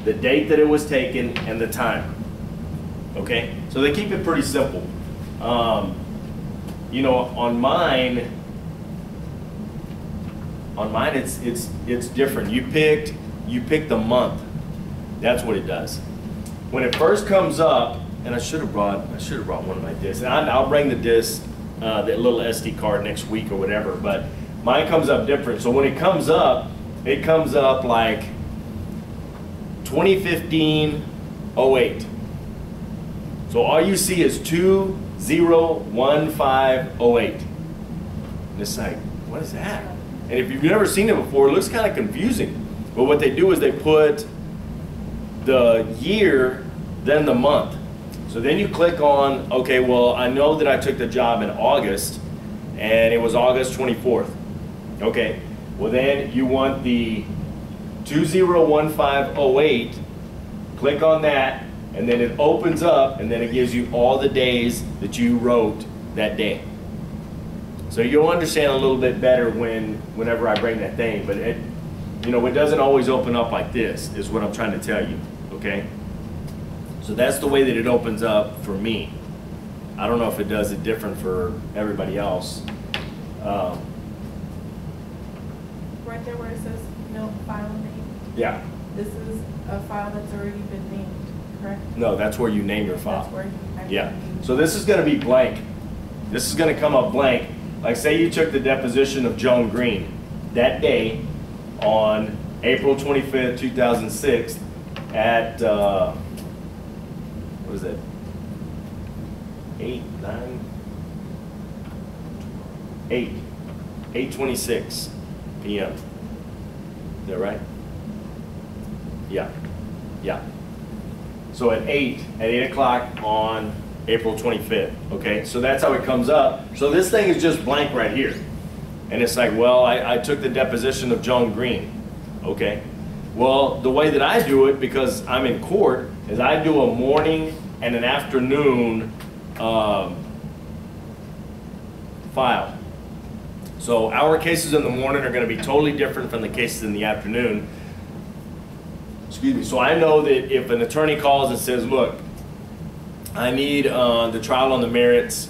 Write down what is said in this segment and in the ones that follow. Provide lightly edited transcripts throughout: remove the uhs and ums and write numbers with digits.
the date that it was taken, and the time. Okay, so they keep it pretty simple. You know, on mine it's different. You pick the month. That's what it does. When it first comes up, and I should have brought one of my discs. And I'll bring the disc, that little SD card next week or whatever. But mine comes up different. So when it comes up like 2015-08. So all you see is 2015-08. And it's like, what is that? And if you've never seen it before, it looks kind of confusing. But what they do is they put the year, then the month. So then you click on, okay, well, I know that I took the job in August, and it was August 24th. Okay, well then you want the 2015-08, click on that, and then it opens up, and then it gives you all the days that you wrote that day. So you'll understand a little bit better whenever I bring that thing, but it, you know, it doesn't always open up like this, is what I'm trying to tell you, okay? So that's the way that it opens up for me. I don't know if it does it different for everybody else. Right there where it says no file name. Yeah. This is a file that's already been named, correct? No, that's where you name your file. That's where yeah. So this is going to be blank. This is going to come up blank. Like say you took the deposition of Joan Green that day on April 25th, 2006 at, what was that, 8:26 p.m. Is that right? Yeah, yeah. So at 8 o'clock on April 25th, okay? So that's how it comes up. So this thing is just blank right here. And it's like, well, I took the deposition of Joan Green, okay? Well, the way that I do it, because I'm in court, is I do a morning and an afternoon file. So our cases in the morning are going to be totally different from the cases in the afternoon. Excuse me. So I know that if an attorney calls and says, look, I need the trial on the merits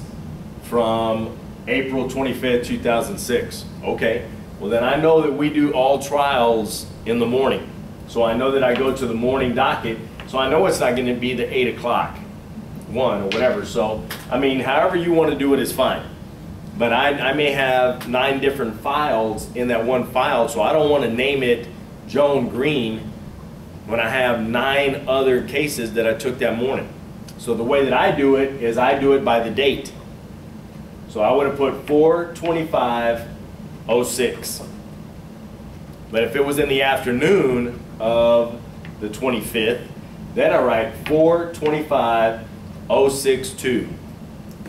from April 25th, 2006. Okay. Well, then I know that we do all trials in the morning. So I know that I go to the morning docket. So I know it's not going to be the 8 o'clock one or whatever. So, I mean, however you want to do it is fine. But I may have 9 different files in that one file, so I don't want to name it Joan Green when I have 9 other cases that I took that morning. So the way that I do it is I do it by the date. So I would have put 4/25/06. But if it was in the afternoon of the 25th, then I write 4/25/062.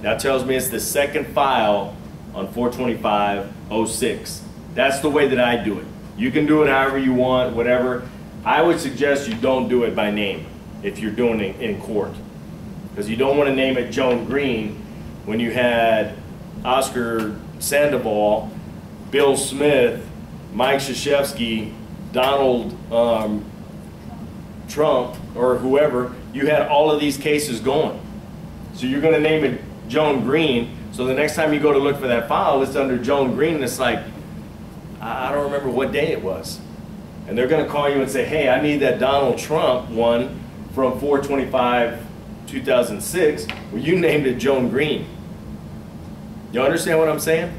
That tells me it's the second file on 4/25/06. That's the way that I do it. You can do it however you want, whatever. I would suggest you don't do it by name if you're doing it in court. Because you don't want to name it Joan Green when you had Oscar Sandoval, Bill Smith, Mike Krzyzewski, Donald Trump, or whoever. You had all of these cases going. So you're going to name it Joan Green. So the next time you go to look for that file, it's under Joan Green, and it's like, I don't remember what day it was. And they're going to call you and say, hey, I need that Donald Trump one from 4/25/2006. Well, you named it Joan Green. You understand what I'm saying?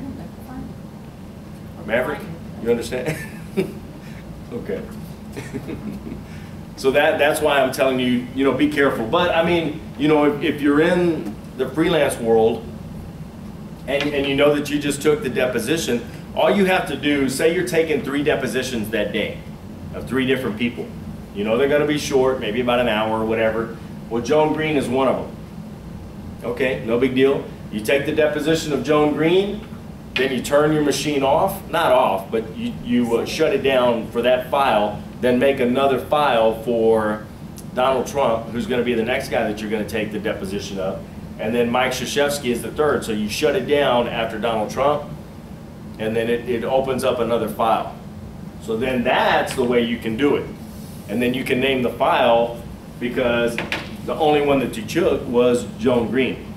Maverick, you understand? Okay. So that's why I'm telling you, you know, be careful. But I mean, you know, if you're in the freelance world and you know that you just took the deposition, all you have to do, say you're taking 3 depositions that day of 3 different people. You know they're going to be short, maybe about an hour or whatever. Well, Joan Green is one of them. Okay, no big deal. You take the deposition of Joan Green, then you turn your machine off, not off, but you shut it down for that file, then make another file for Donald Trump, who's going to be the next guy that you're going to take the deposition of, and then Mike Krzyzewski is the third. So you shut it down after Donald Trump, and then it opens up another file. So then that's the way you can do it. And then you can name the file because the only one that you took was Joan Green.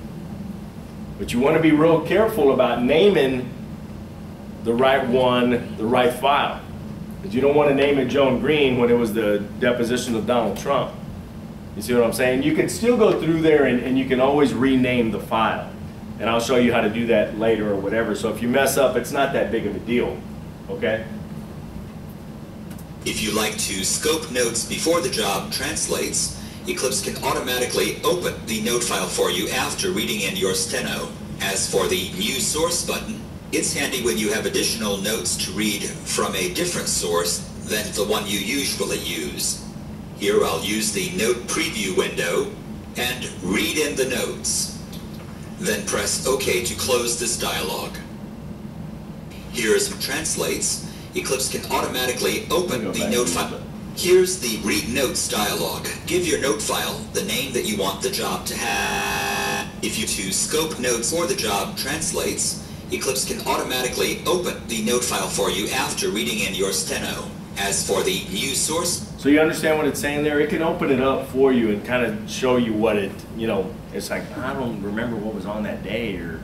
But you want to be real careful about naming the right one, the right file. Because you don't want to name it Joan Green when it was the deposition of Donald Trump. You see what I'm saying? You can still go through there and you can always rename the file. And I'll show you how to do that later or whatever. So if you mess up, it's not that big of a deal, okay? If you like to scope notes before the job translates, Eclipse can automatically open the note file for you after reading in your steno. As for the New Source button, it's handy when you have additional notes to read from a different source than the one you usually use. Here I'll use the Note Preview window and read in the notes. Then press OK to close this dialog. Here's Translates. Eclipse can automatically open the note file. Here's the Read Notes dialog. Give your note file the name that you want the job to have. If you choose Scope Notes or the job translates, Eclipse can automatically open the note file for you after reading in your steno. As for the New Source... So you understand what it's saying there? It can open it up for you and kind of show you what it, you know, it's like, I don't remember what was on that day or,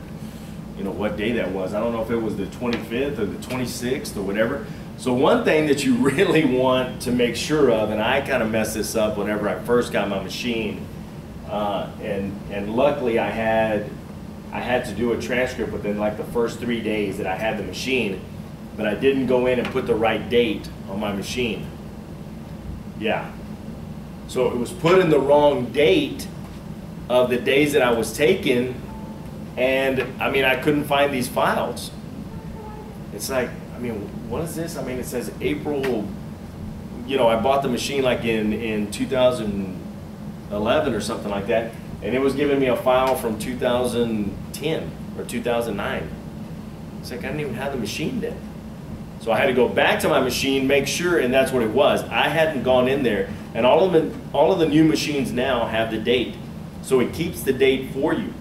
you know, what day that was. I don't know if it was the 25th or the 26th or whatever. So one thing that you really want to make sure of, and I kind of messed this up whenever I first got my machine, and luckily I had to do a transcript within like the first 3 days that I had the machine, but I didn't go in and put the right date on my machine. Yeah. So it was put in the wrong date of the days that I was taking, and I mean, I couldn't find these files. It's like, I mean, what is this? I mean, it says April, you know, I bought the machine like in 2011 or something like that, and it was giving me a file from 2010 or 2009. It's like I didn't even have the machine then. So I had to go back to my machine, make sure, and that's what it was. I hadn't gone in there, and all of the new machines now have the date. So it keeps the date for you,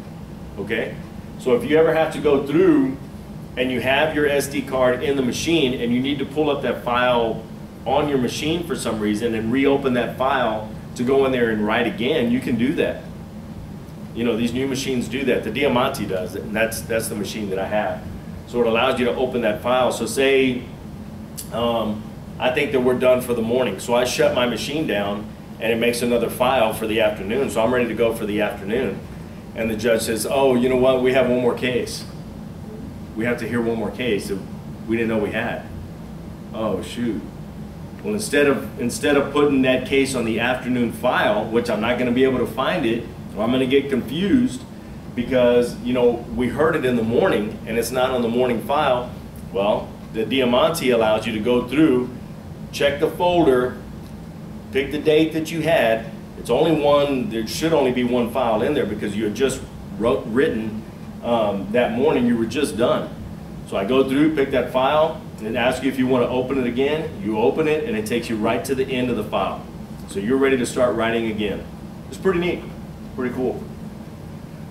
okay? So if you ever have to go through and you have your SD card in the machine and you need to pull up that file on your machine for some reason and reopen that file to go in there and write again, you can do that. You know, these new machines do that. The Diamante does it, and that's the machine that I have. So it allows you to open that file. So say, I think that we're done for the morning. So I shut my machine down and it makes another file for the afternoon. So I'm ready to go for the afternoon. And the judge says, oh, you know what, we have one more case. We have to hear one more case that we didn't know we had. Oh, shoot. Well, instead of putting that case on the afternoon file, which I'm not gonna be able to find it, or I'm gonna get confused, because, you know, we heard it in the morning and it's not on the morning file. Well, the Diamante allows you to go through, check the folder, pick the date that you had. It's only one, there should only be one file in there because you had just written that morning, you were just done. So I go through, pick that file, and it asks you if you want to open it again. You open it and it takes you right to the end of the file. So you're ready to start writing again. It's pretty neat, pretty cool.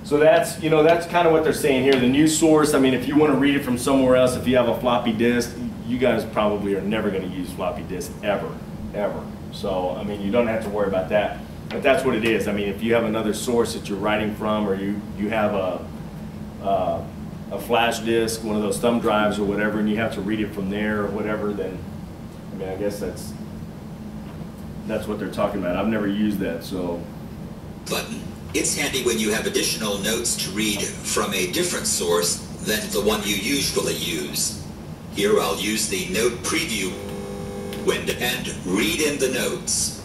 So that's, you know, that's kind of what they're saying here. The New Source, I mean, if you want to read it from somewhere else, if you have a floppy disk, you guys probably are never going to use floppy disk ever, ever. So, I mean, you don't have to worry about that. But that's what it is. I mean, if you have another source that you're writing from, or you have a flash disk, one of those thumb drives or whatever, and you have to read it from there or whatever, then, I mean, I guess that's what they're talking about. I've never used that, so. Button. It's handy when you have additional notes to read from a different source than the one you usually use. Here I'll use the Note Preview window and read in the notes.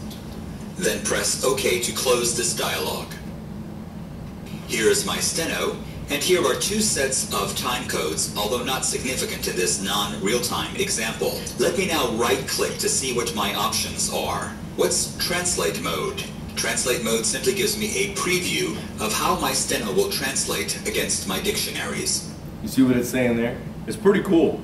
Then press OK to close this dialog. Here's my steno, and here are two sets of time codes, although not significant to this non-real-time example. Let me now right-click to see what my options are. What's Translate Mode? Translate Mode simply gives me a preview of how my steno will translate against my dictionaries. You see what it's saying there? It's pretty cool.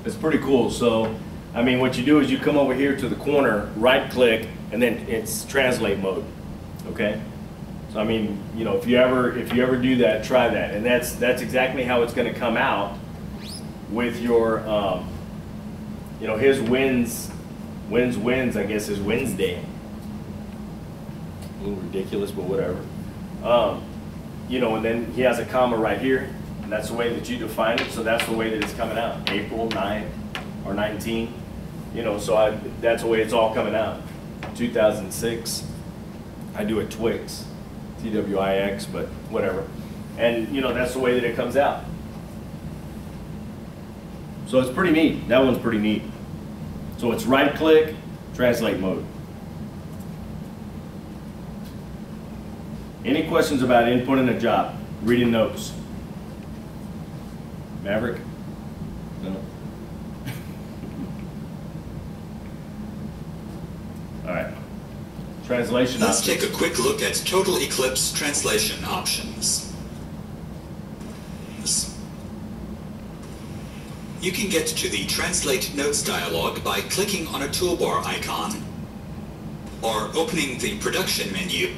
It's pretty cool. So, I mean, what you do is you come over here to the corner, right-click, and then it's Translate Mode. Okay? So, I mean, you know, if you ever do that, try that, and that's exactly how it's going to come out with your, you know, his wins Wins, I guess, is Wednesday. A little ridiculous, but whatever. You know, and then he has a comma right here, and that's the way that you define it, so that's the way that it's coming out. April 9 or 19, you know, so that's the way it's all coming out. 2006, I do it Twix, Twix, but whatever. And, you know, that's the way that it comes out. So it's pretty neat. That one's pretty neat. So it's right click, translate mode. Any questions about inputting a job? Reading notes? Maverick? No? All right. Translation Let's options. take a quick look at Total Eclipse translation options. You can get to the Translate Notes dialog by clicking on a toolbar icon, or opening the production menu,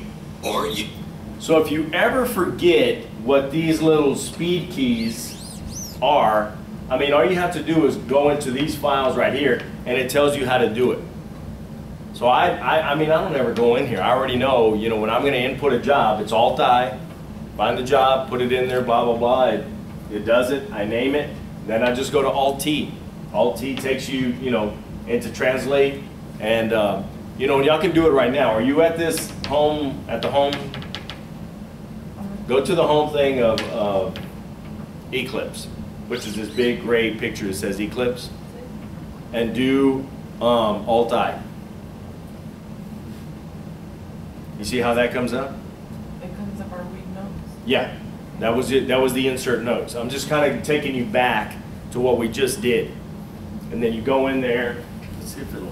or you... So if you ever forget what these little speed keys are, I mean, all you have to do is go into these files right here, and it tells you how to do it. So I mean, I don't ever go in here. I already know, you know, when I'm going to input a job, it's Alt-I, find the job, put it in there, blah, blah, blah. It does it. I name it. Then I just go to Alt-T. Alt-T takes you, you know, into Translate. And, you know, y'all can do it right now. Are you at this home, at the home? Go to the home thing of Eclipse, which is this big gray picture that says Eclipse. And do Alt-I. You see how that comes up? It comes up our read notes. Yeah, that was it. That was the insert notes. I'm just kind of taking you back to what we just did. And then you go in there. Let's see if it'll,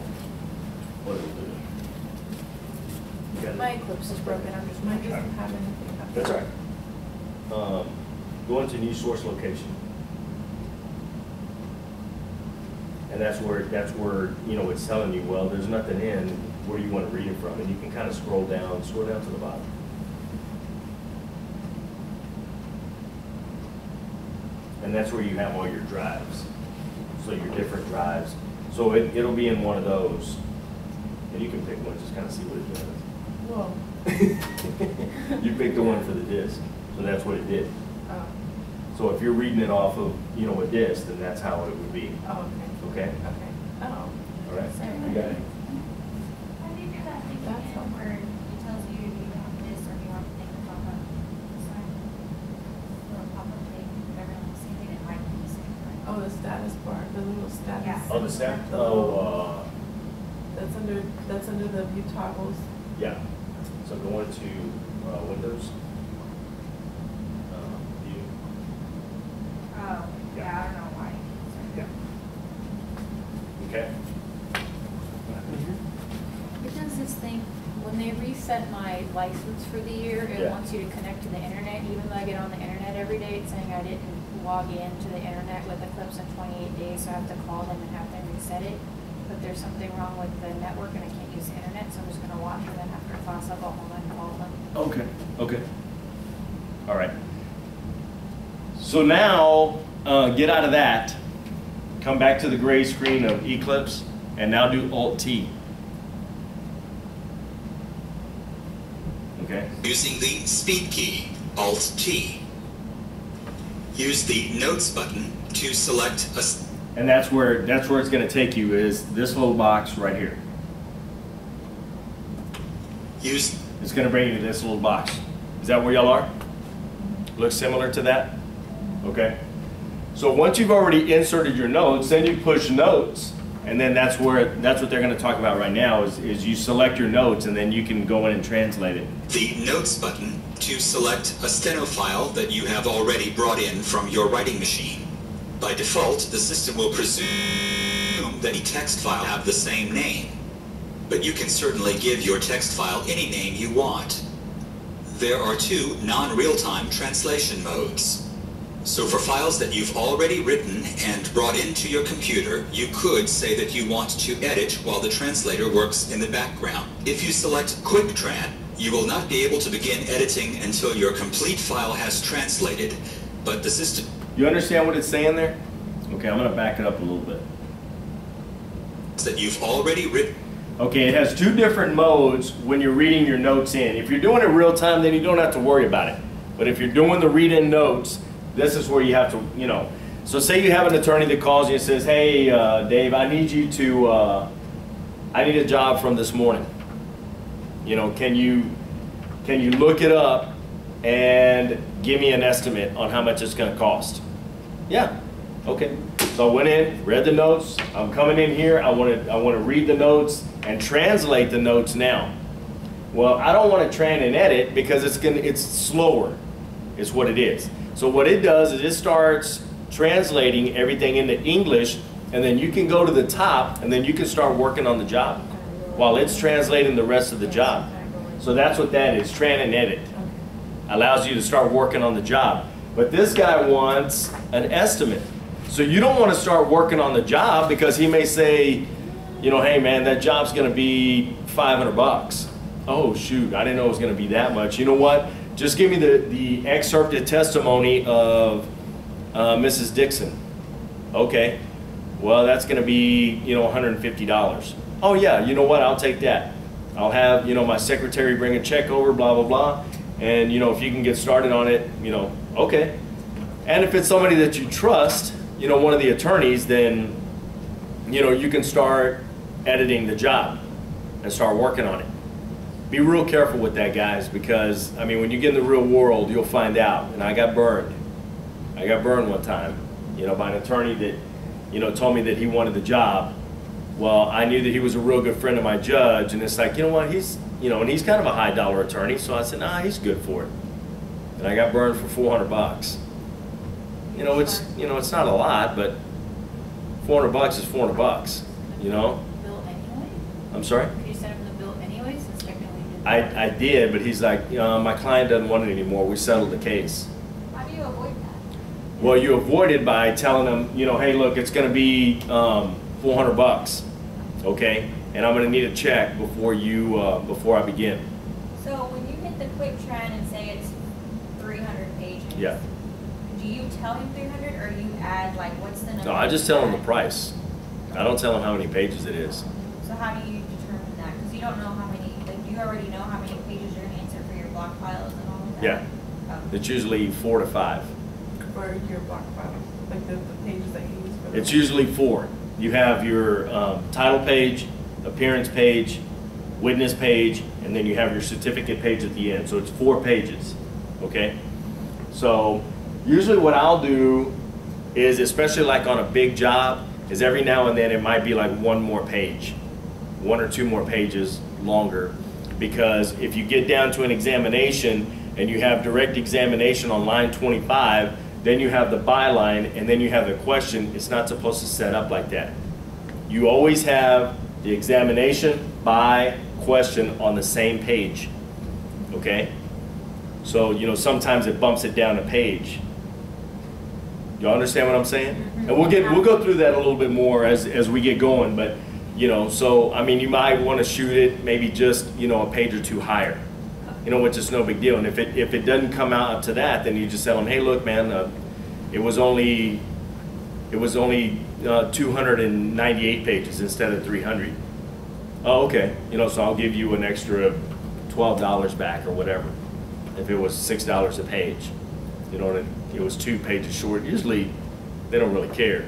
what it'll do. You got it? My Eclipse is broken. I'm just, mine doesn't have anything up. That's all right. Go into new source location. And that's where, you know, it's telling you, well, there's nothing in, where do you want to read it from? And you can kind of scroll down to the bottom. And that's where you have all your drives. So your different drives. So it'll be in one of those. And you can pick one, just kind of see what it does. Whoa. You picked the one for the disk. So that's what it did. Oh. So if you're reading it off of, you know, a disk, then that's how it would be. Oh, Okay? okay. Okay. Oh. All right. You got it. How do you do that thing That's again where it tells you you have this or you have a thing to pop up? Sign or a pop-up thing, whatever, like say they didn't like these. Oh, the status bar, the little status. Yeah. Oh, the stack? The little- Oh, That's under the view toggles. yeah. So go into Windows. View. Oh, yeah, I don't know why. Yeah. Okay. It does this thing, when they reset my license for the year, it Yeah. wants you to connect to the internet. Even though I get on the internet every day, it's saying I didn't log in to the internet with Eclipse in 28 days, so I have to call them and have them reset it. But there's something wrong with the network and I can't use the internet, so I'm just gonna watch, and then after class I'll go home and call them. Okay. Okay. All right. So now, get out of that. Come back to the gray screen of Eclipse, and now do Alt-T. Okay. Using the speed key, Alt-T. Use the Notes button to select a... And that's where it's going to take you, is this little box right here. Use... It's going to bring you to this little box. Is that where y'all are? Looks similar to that? Okay. So once you've already inserted your notes, then you push notes, and then that's what they're going to talk about right now, is you select your notes, and then you can go in and translate it. the Notes button to select a steno file that you have already brought in from your writing machine. By default, the system will presume that any text file have the same name, but you can certainly give your text file any name you want. There are two non-real-time translation modes. So for files that you've already written and brought into your computer, you could say that you want to edit while the translator works in the background. If you select QuickTran, you will not be able to begin editing until your complete file has translated, but the system... You understand what it's saying there? Okay, I'm going to back it up a little bit. that you've already written. Okay, it has two different modes when you're reading your notes in. If you're doing it real time, then you don't have to worry about it. But if you're doing the read-in notes, this is where you have to, you know. So say you have an attorney that calls you and says, hey, Dave, I need you to, I need a job from this morning. You know, can you look it up and give me an estimate on how much it's going to cost? Yeah, okay. So I went in, read the notes. I'm coming in here. I want to read the notes and translate the notes now. Well, I don't want to tran and edit because it's slower. Is what it is. So what it does is it starts translating everything into English, and then you can go to the top, and then you can start working on the job while it's translating the rest of the job. So that's what that is, tran and edit. Allows you to start working on the job. But this guy wants an estimate. So you don't want to start working on the job because he may say, you know, hey man, that job's going to be $500. Oh shoot, I didn't know it was going to be that much. You know what? Just give me the excerpted testimony of Mrs. Dixon. Okay, well that's going to be, you know, $150. Oh yeah, you know what? I'll take that. I'll have, you know, my secretary bring a check over, blah blah blah, and you know, if you can get started on it, you know, okay. And if it's somebody that you trust, you know, one of the attorneys, then you know, you can start editing the job and start working on it. Be real careful with that, guys, because I mean, when you get in the real world, you'll find out. And I got burned. I got burned one time, you know, by an attorney that, you know, told me that he wanted the job. Well, I knew that he was a real good friend of my judge, and it's like, you know what, he's, you know, and he's kind of a high dollar attorney, so I said, nah, he's good for it. And I got burned for $400. You know, it's not a lot, but $400 is $400. You know. Bill anyway? I'm sorry. You sent him the bill anyway, since technically you did. I did, but he's like, my client doesn't want it anymore. We settled the case. How do you avoid that? Well, you avoid it by telling them, you know, hey, look, it's going to be $400, okay, and I'm going to need a check before I begin. So when you hit the quick trend and say it's 300 pages, Yeah. do you tell him 300 or you add like what's the number? No, I just tell them the price. I don't tell them how many pages it is. So how do you determine that? Because you don't know how many, like you already know how many pages you're going to answer for your block files and all of that? Yeah. Oh. It's usually 4 to 5. For your block files, like the pages that you use for the. It's usually 4. You have your title page, appearance page, witness page, and then you have your certificate page at the end. So it's 4 pages, okay? So usually what I'll do is, especially like on a big job, is every now and then it might be like 1 more page, 1 or 2 more pages longer, because if you get down to an examination and you have direct examination on line 25, then you have the byline, and then you have the question. It's not supposed to set up like that. You always have the examination, by, question on the same page, okay? So, you know, sometimes it bumps it down a page. You understand what I'm saying? And we'll go through that a little bit more as we get going, but, you know, so, I mean, you might want to shoot it maybe just, you know, a page or 2 higher. You know, which is no big deal. And if it doesn't come out to that, then you just tell them, hey, look, man, it was only 298 pages instead of 300. Oh, okay. You know, so I'll give you an extra $12 back or whatever. If it was $6 a page, you know, and it was 2 pages short. Usually, they don't really care.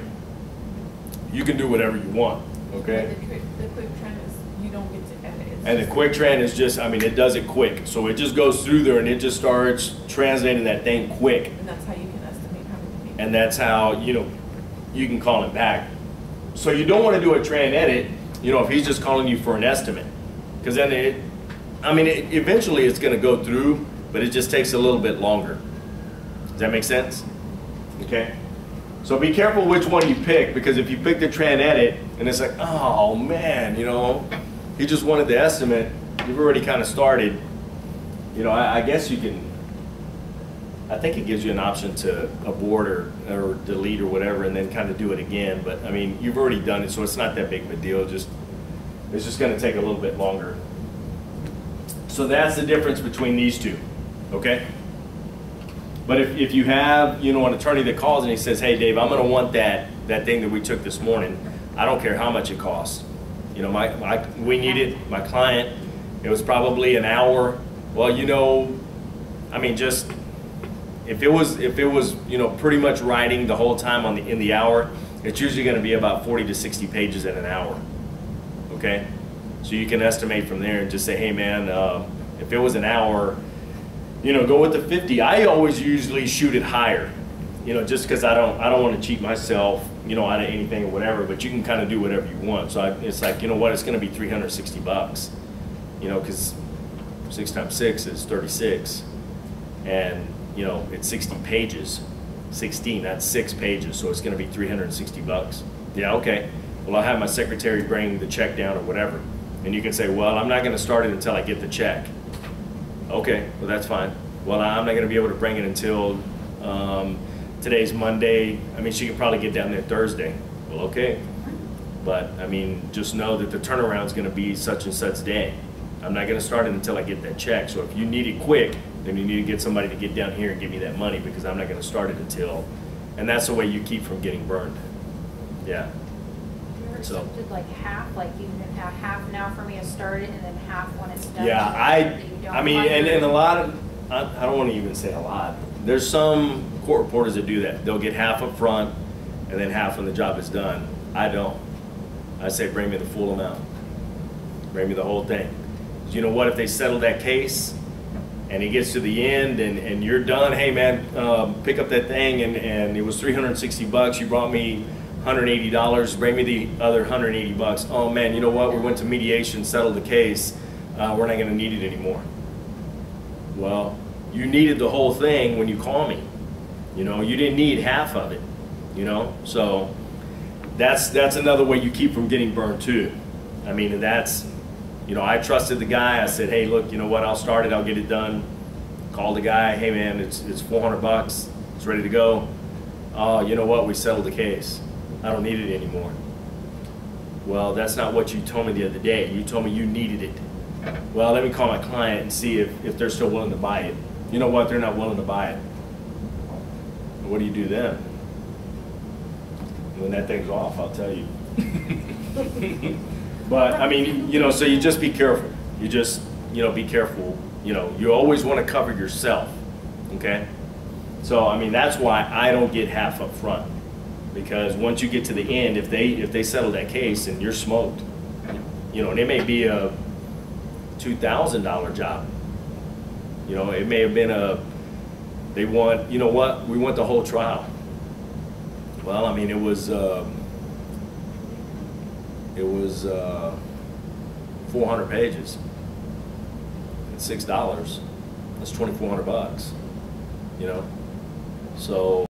You can do whatever you want. Okay. The quick trend is you don't get to edit. And the quick trend is just, I mean, it does it quick. So it just goes through there and it just starts translating that thing quick. And that's how you can estimate how many pages. And that's how, you know, you can call it back. So you don't want to do a tran edit, you know, if he's just calling you for an estimate. Because then eventually it's going to go through, but it just takes a little bit longer. Does that make sense? Okay. So be careful which one you pick, because if you pick the tran edit and it's like, oh man, you know, he just wanted the estimate, you've already kind of started, you know, I guess you can, I think it gives you an option to abort or delete or whatever and then kind of do it again. But I mean, you've already done it, so it's not that big of a deal. It's just going to take a little bit longer. So that's the difference between these two, okay? But if you have, you know, an attorney that calls and he says, hey Dave, I'm going to want that thing that we took this morning. I don't care how much it costs. You know, we needed, my client, it was probably an hour. Well, you know, I mean, just, if it was, you know, pretty much writing the whole time in the hour, it's usually gonna be about 40 to 60 pages in an hour, okay? So you can estimate from there and just say, hey man, if it was an hour, you know, go with the 50. I always usually shoot it higher, you know, just because I don't want to cheat myself, you know, out of anything or whatever. But you can kind of do whatever you want. So it's like, you know what, it's going to be $360, you know, because 6 times 6 is 36, and you know it's 60 pages, 16. That's 6 pages, so it's going to be $360. Yeah, okay. Well, I'll have my secretary bring the check down or whatever, and you can say, well, I'm not going to start it until I get the check. Okay, well that's fine. Well, I'm not going to be able to bring it until today's Monday. I mean, she could probably get down there Thursday. Well, okay. But I mean, just know that the turnaround is going to be such and such day. I'm not going to start it until I get that check. So if you need it quick, then you need to get somebody to get down here and give me that money, because I'm not going to start it until. And that's the way you keep from getting burned. Yeah. You ever So- accepted like half, like you can have half now for me to start it and then half when it's done? Yeah, that you don't I mean, want and to- a lot of, I don't want to even say a lot. There's some court reporters that do that. They'll get half up front and then half when the job is done. I don't. I say bring me the full amount. Bring me the whole thing. 'Cause you know what, if they settle that case and it gets to the end and you're done, hey man, pick up that thing and it was $360, you brought me $180, bring me the other $180. Oh man, you know what, we went to mediation, settled the case, we're not gonna need it anymore. Well, you needed the whole thing when you call me. You know, you didn't need half of it, you know? So that's another way you keep from getting burned too. I mean, that's, you know, I trusted the guy. I said, hey, look, you know what, I'll start it, I'll get it done. Called the guy, hey man, it's $400, it's ready to go. Oh, you know what, we settled the case. I don't need it anymore. Well, that's not what you told me the other day. You told me you needed it. Well, let me call my client and see if they're still willing to buy it. You know what, they're not willing to buy it. What do you do then? When that thing's off, I'll tell you. But I mean, you know, so you just be careful. You just, you know, be careful. You know, you always want to cover yourself, okay? So I mean, that's why I don't get half up front, because once you get to the end, if they settle that case and you're smoked, you know, and it may be a $2,000 job. You know, it may have been they want, you know what, we want the whole trial. Well, I mean, it was 400 pages at $6. That's $2,400, you know? So